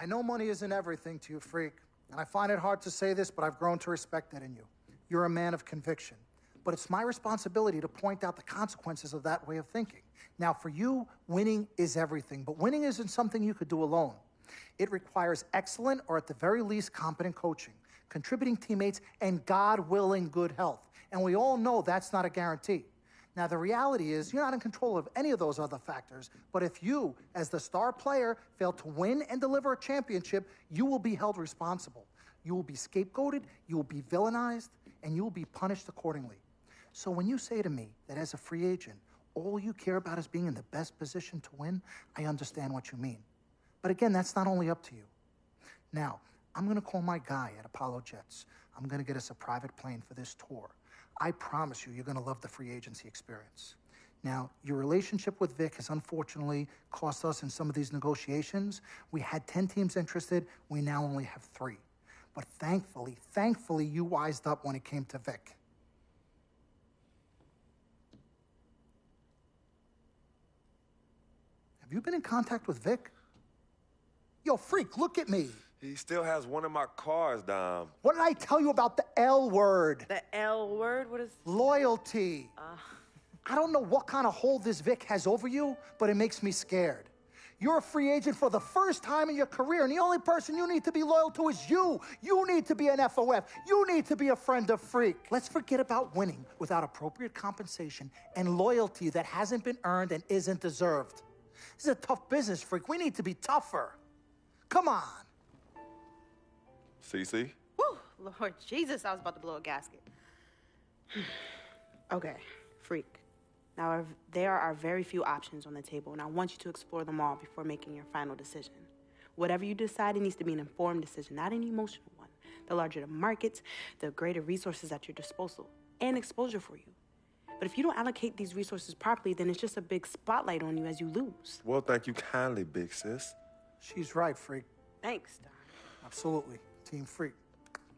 I know money isn't everything to you, freak, and I find it hard to say this, but I've grown to respect that in you. You're a man of conviction. But it's my responsibility to point out the consequences of that way of thinking. Now, for you, winning is everything, but winning isn't something you could do alone. It requires excellent, or at the very least, competent coaching, contributing teammates, and God willing, good health. And we all know that's not a guarantee. Now, the reality is you're not in control of any of those other factors, but if you, as the star player, fail to win and deliver a championship, you will be held responsible. You will be scapegoated, you will be villainized, and you will be punished accordingly. So when you say to me that as a free agent, all you care about is being in the best position to win, I understand what you mean. But again, that's not only up to you. Now, I'm gonna call my guy at Apollo Jets. I'm gonna get us a private plane for this tour. I promise you, you're gonna love the free agency experience. Now, your relationship with Vic has unfortunately cost us in some of these negotiations. We had 10 teams interested, we now only have 3. But thankfully, you wised up when it came to Vic. Have you been in contact with Vic? Yo, freak, look at me. He still has one of my cars, Dom. What did I tell you about the L word? The L word? What is... Loyalty. I don't know what kind of hold this Vic has over you, but it makes me scared. You're a free agent for the first time in your career, and the only person you need to be loyal to is you. You need to be an FOF. You need to be a friend of Freak. Let's forget about winning without appropriate compensation and loyalty that hasn't been earned and isn't deserved. This is a tough business, Freak. We need to be tougher. Come on. CC? Woo, Lord Jesus, I was about to blow a gasket. Okay, Freak. Now, there are very few options on the table, and I want you to explore them all before making your final decision. Whatever you decide, it needs to be an informed decision, not an emotional one. The larger the markets, the greater resources at your disposal and exposure for you. But if you don't allocate these resources properly, then it's just a big spotlight on you as you lose. Well, thank you kindly, big sis. She's right, Freak. Thanks, Don. Absolutely. Team Freak.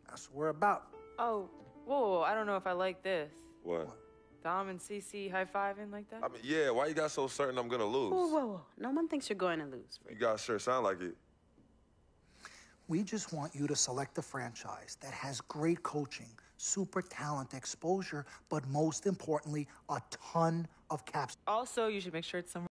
That's what we're about. Oh, whoa, I don't know if I like this. What? Dom and CC high-fiving like that? I mean, yeah, why you got so certain I'm gonna lose? Whoa. No one thinks you're going to lose, Freak. You guys sure sound like it. We just want you to select a franchise that has great coaching, super talent, exposure, but most importantly, a ton of caps. Also, you should make sure it's somewhere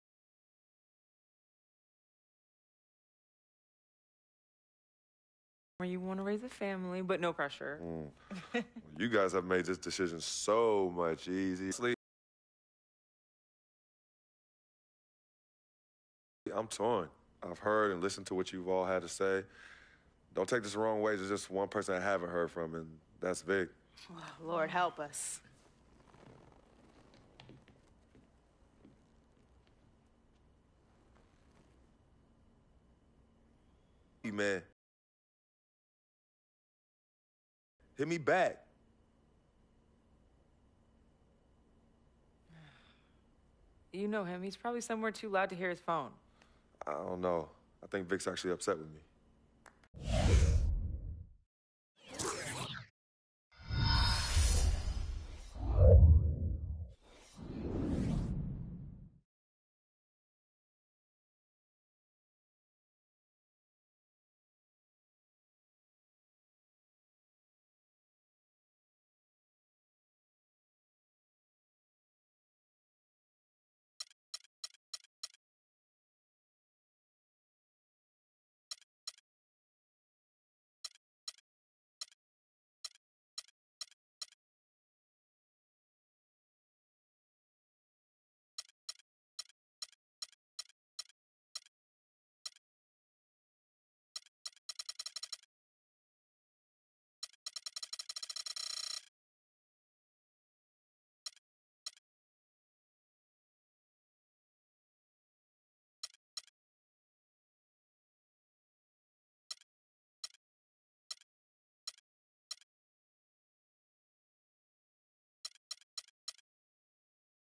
where you want to raise a family, but no pressure. Well, you guys have made this decision so much easier. I'm torn. I've heard and listened to what you've all had to say. Don't take this the wrong way. There's just one person I haven't heard from, and that's Vic. Oh, Lord, help us. Hey, man. Hit me back. You know him. He's probably somewhere too loud to hear his phone. I don't know. I think Vic's actually upset with me.